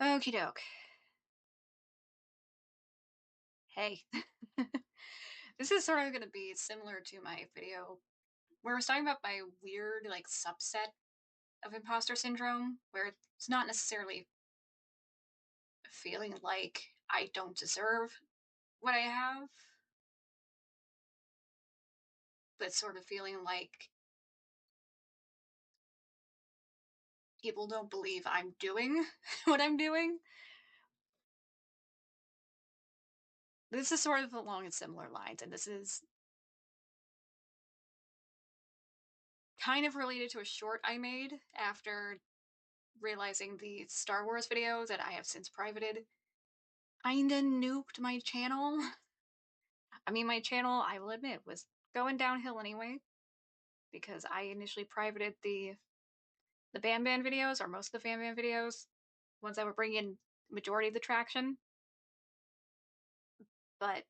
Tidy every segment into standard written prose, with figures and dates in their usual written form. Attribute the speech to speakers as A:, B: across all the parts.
A: Okie doke. Hey. This is sort of going to be similar to my video where I was talking about my weird, subset of imposter syndrome, where it's not necessarily feeling like I don't deserve what I have, but sort of feeling like people don't believe I'm doing what I'm doing. This is sort of along a similar lines, and this is kind of related to a short I made after realizing the Star Wars video that I have since privated kinda nuked my channel. I mean, my channel, I will admit, was going downhill anyway because I initially privated the Ban Ban videos, or most of the Ban Ban videos, ones that were bringing in majority of the traction. But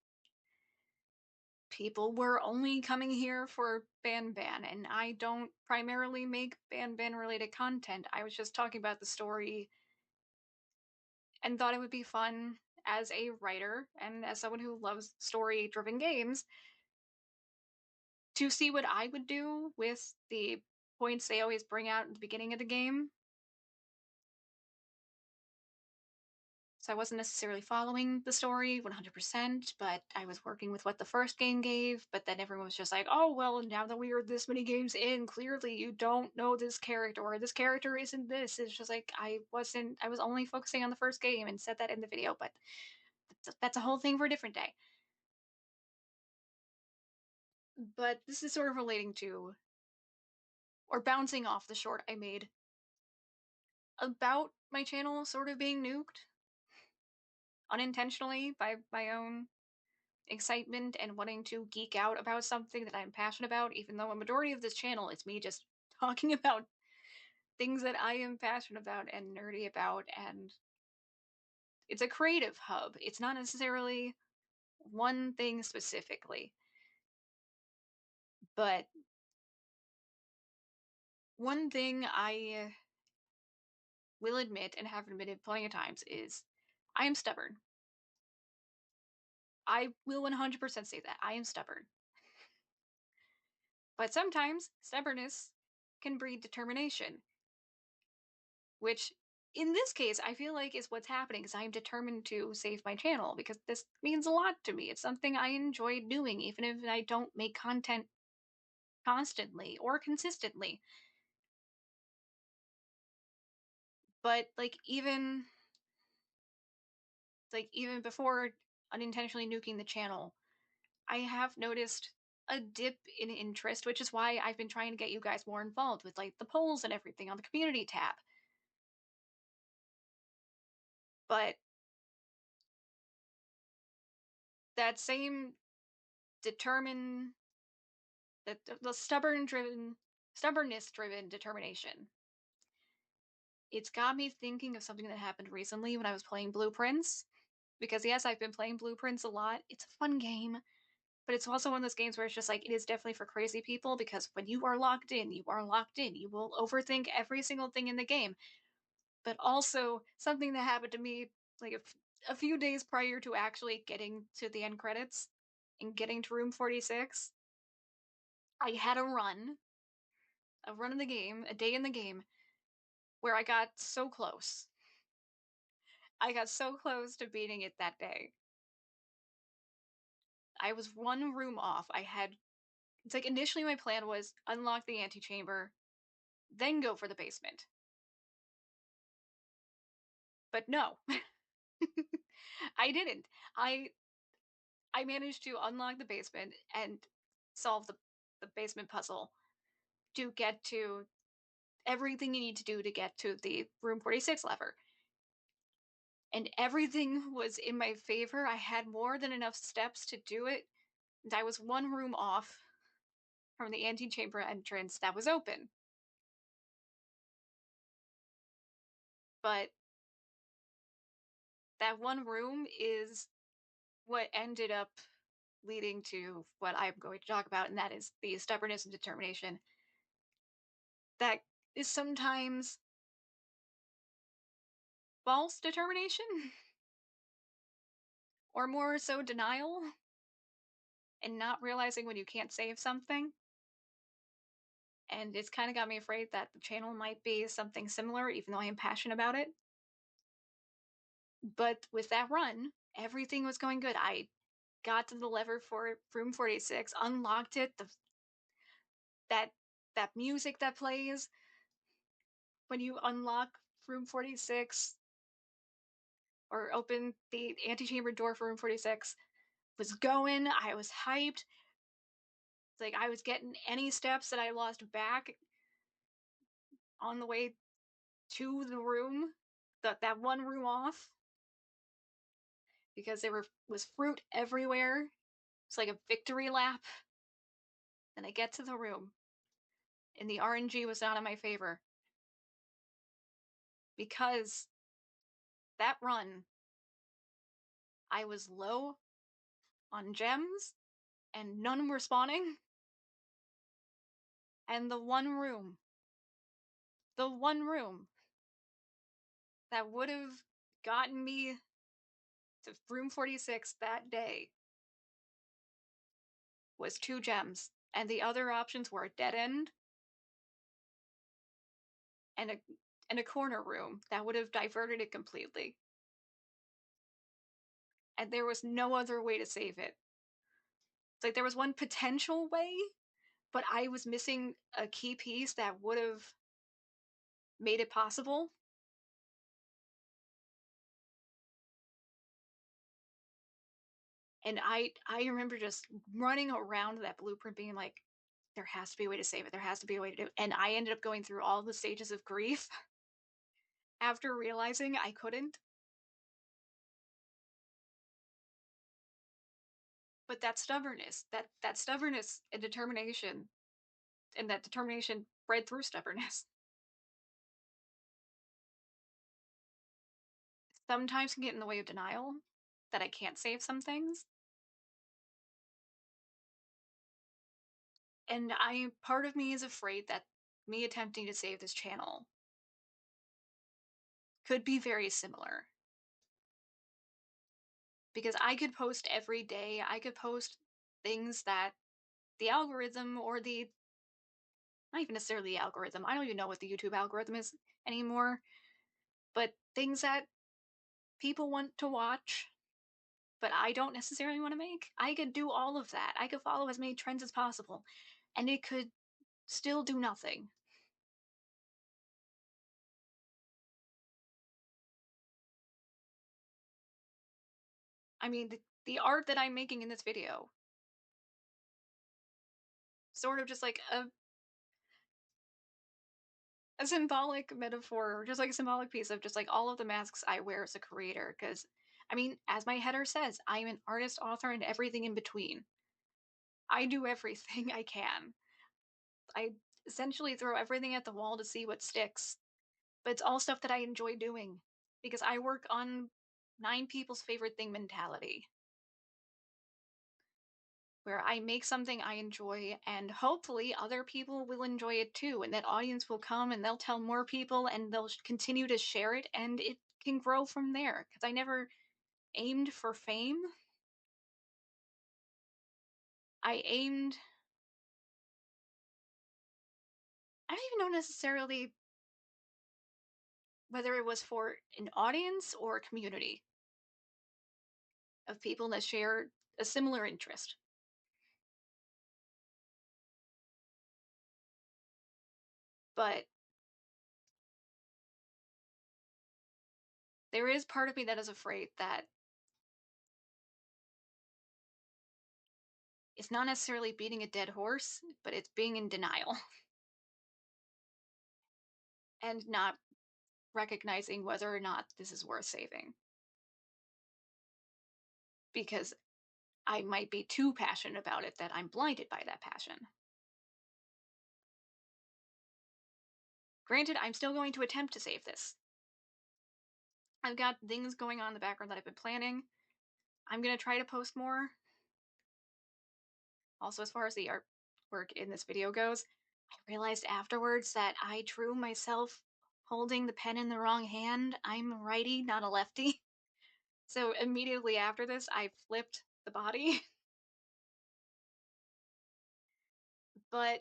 A: people were only coming here for Ban Ban, and I don't primarily make Ban Ban related content. I was just talking about the story and thought it would be fun as a writer and as someone who loves story driven games to see what I would do with the points they always bring out at the beginning of the game. So I wasn't necessarily following the story 100%, but I was working with what the first game gave. But then everyone was just like, oh, well, now that we are this many games in, clearly you don't know this character, or this character isn't this. It's just like, I was only focusing on the first game and said that in the video, but that's a whole thing for a different day. But this is sort of relating to, or bouncing off the short I made about my channel sort of being nuked unintentionally by my own excitement and wanting to geek out about something that I'm passionate about, even though a majority of this channel is me just talking about things that I am passionate about and nerdy about. And it's a creative hub. It's not necessarily one thing specifically. But one thing I will admit and have admitted plenty of times is I am stubborn. I will 100% say that. I am stubborn. But sometimes stubbornness can breed determination, which in this case I feel like is what's happening because I'm determined to save my channel because this means a lot to me. It's something I enjoy doing, even if I don't make content constantly or consistently. But even before unintentionally nuking the channel, I have noticed a dip in interest, which is why I've been trying to get you guys more involved with the polls and everything on the community tab. But that same determine that the stubbornness driven determination, it's got me thinking of something that happened recently when I was playing Blueprints. Because yes, I've been playing Blueprints a lot. It's a fun game, but it's also one of those games where it's just like it is definitely for crazy people because when you are locked in, you are locked in. You will overthink every single thing in the game. But also something that happened to me a few days prior to actually getting to the end credits and getting to room 46. I had a run in the game, a day in the game, where I got so close. I got so close to beating it that day. I was one room off. It's like initially my plan was unlock the antechamber, then go for the basement. But no, I didn't. I I managed to unlock the basement and solve the basement puzzle to get to everything you need to do to get to the room 46 lever. And everything was in my favor. I had more than enough steps to do it. And I was one room off from the antechamber entrance that was open. But that one room is what ended up leading to what I'm going to talk about, and that is the stubbornness and determination that is sometimes false determination or more so denial and not realizing when you can't save something. And it's kind of got me afraid that the channel might be something similar, even though I am passionate about it. But with that run, everything was going good. I got to the lever for room 46, unlocked it. That that music that plays when you unlock room 46 or open the antechamber door for room 46 was going. I was hyped. It's like I was getting any steps that I lost back on the way to the room, that one room off, because was fruit everywhere. It's like a victory lap. And I get to the room, and the RNG was not in my favor because that run, I was low on gems, and none were spawning. And the one room that would have gotten me to room 46 that day was 2 gems, and the other options were a dead end and a corner room that would have diverted it completely. And there was no other way to save it. It's like there was one potential way, but I was missing a key piece that would have made it possible. And I remember just running around that blueprint being like, there has to be a way to save it. There has to be a way to do it. And I ended up going through all the stages of grief after realizing I couldn't. But that stubbornness and determination, and that determination bred through stubbornness, sometimes can get in the way of denial that I can't save some things. And part of me is afraid that me attempting to save this channel could be very similar. Because I could post every day, I could post things that the algorithm or not even necessarily the algorithm, I don't even know what the YouTube algorithm is anymore, but things that people want to watch, but I don't necessarily want to make. I could do all of that. I could follow as many trends as possible, and it could still do nothing. I mean, the art that I'm making in this video, sort of just like a symbolic metaphor, or just like a symbolic piece of just like all of the masks I wear as a creator. Because, I mean, as my header says, I'm an artist, author, and everything in between. I do everything I can. I essentially throw everything at the wall to see what sticks, but it's all stuff that I enjoy doing because I work on 9 people's favorite thing mentality, where I make something I enjoy and hopefully other people will enjoy it too. And that audience will come and they'll tell more people and they'll continue to share it and it can grow from there. Because I never aimed for fame. I aimed, I don't even know necessarily whether it was for an audience or a community of people that share a similar interest. But there is part of me that is afraid that it's not necessarily beating a dead horse, but it's being in denial and not recognizing whether or not this is worth saving. Because I might be too passionate about it that I'm blinded by that passion. Granted, I'm still going to attempt to save this. I've got things going on in the background that I've been planning. I'm going to try to post more. Also, as far as the artwork in this video goes, I realized afterwards that I drew myself holding the pen in the wrong hand. I'm a righty, not a lefty. So immediately after this, I flipped the body. But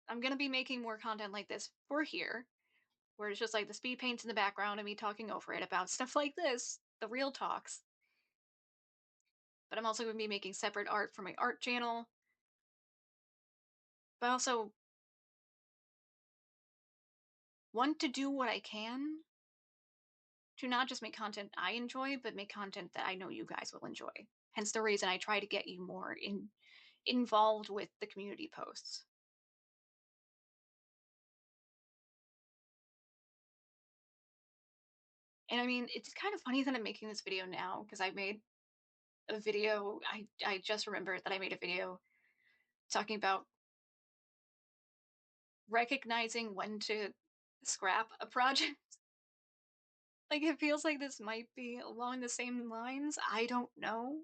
A: I'm gonna be making more content like this for here, where it's just like the speed paints in the background and me talking over it about stuff like this, the real talks. But I'm also gonna be making separate art for my art channel. But I also want to do what I can to not just make content I enjoy, but make content that I know you guys will enjoy. Hence the reason I try to get you more involved with the community posts. And I mean, it's kind of funny that I'm making this video now because I made a video. I just remembered that I made a video talking about recognizing when to scrap a project. Like it feels like this might be along the same lines. I don't know.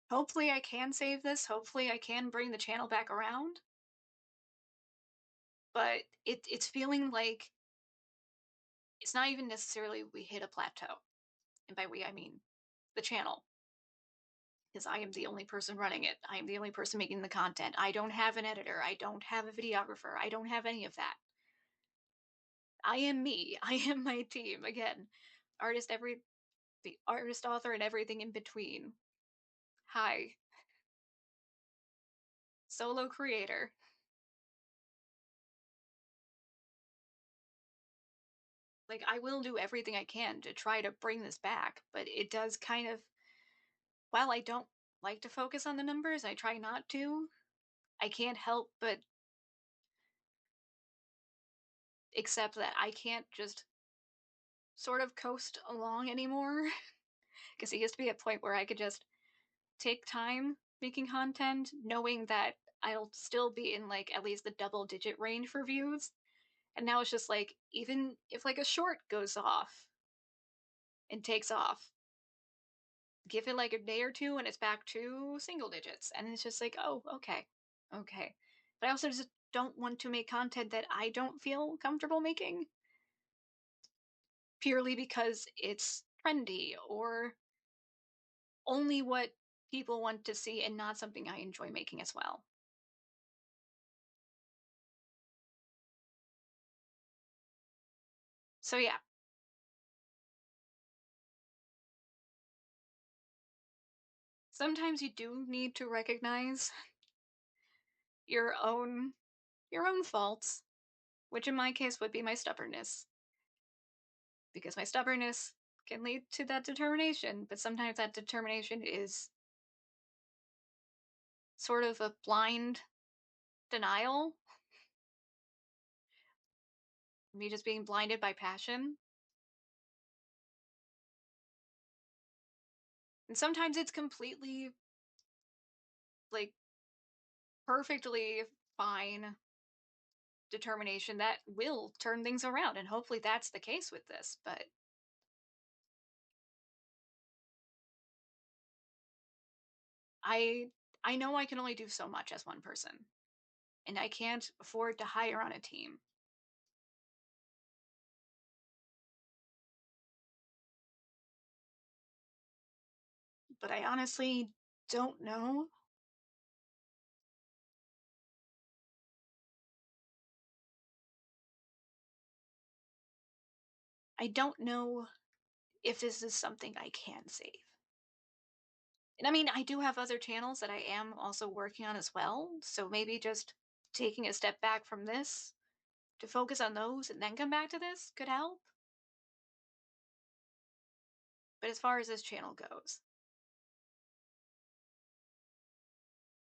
A: Hopefully I can save this. Hopefully I can bring the channel back around. But it's feeling like it's not even necessarily we hit a plateau. And by we I mean the channel. Because I am the only person running it. I am the only person making the content. I don't have an editor. I don't have a videographer. I don't have any of that. I am me. I am my team. Again, artist every the artist, author, and everything in between. Hi, solo creator. Like I will do everything I can to try to bring this back, but it does kind of while I don't like to focus on the numbers, I try not to. I can't help but accept that I can't just sort of coast along anymore. Because it used to be a point where I could just take time making content, knowing that I'll still be in like at least the double digit range for views. And now it's just like, even if like a short goes off and takes off, give it like a day or two and it's back to single digits. And it's just like, oh, okay, okay. But I also just don't want to make content that I don't feel comfortable making purely because it's trendy or only what people want to see and not something I enjoy making as well. So yeah, sometimes you do need to recognize your own your own faults, which in my case would be my stubbornness, because my stubbornness can lead to that determination, but sometimes that determination is sort of a blind denial, me just being blinded by passion. And sometimes it's completely like perfectly fine determination that will turn things around, and hopefully that's the case with this, but I I know I can only do so much as one person, and I can't afford to hire on a team. But I honestly don't know. I don't know if this is something I can save. And I mean, I do have other channels that I am also working on as well, so maybe just taking a step back from this to focus on those and then come back to this could help. But as far as this channel goes,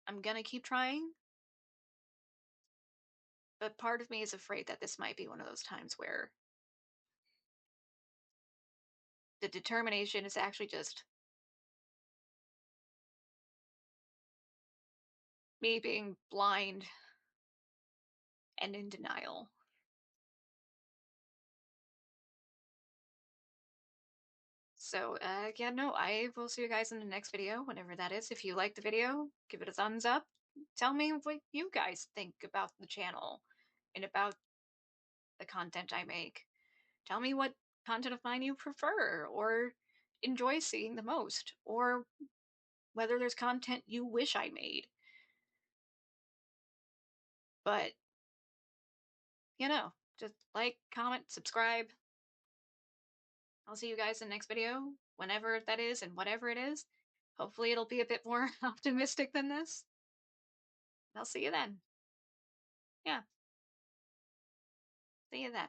A: I'm gonna keep trying, but part of me is afraid that this might be one of those times where the determination is actually just me being blind and in denial. So, yeah, no, I will see you guys in the next video, whenever that is. If you like the video, give it a thumbs up. Tell me what you guys think about the channel and about the content I make. Tell me what content of mine you prefer or enjoy seeing the most, or whether there's content you wish I made. But, just like, comment, subscribe. I'll see you guys in the next video, whenever that is and whatever it is. Hopefully, it'll be a bit more optimistic than this. I'll see you then. Yeah, see you then.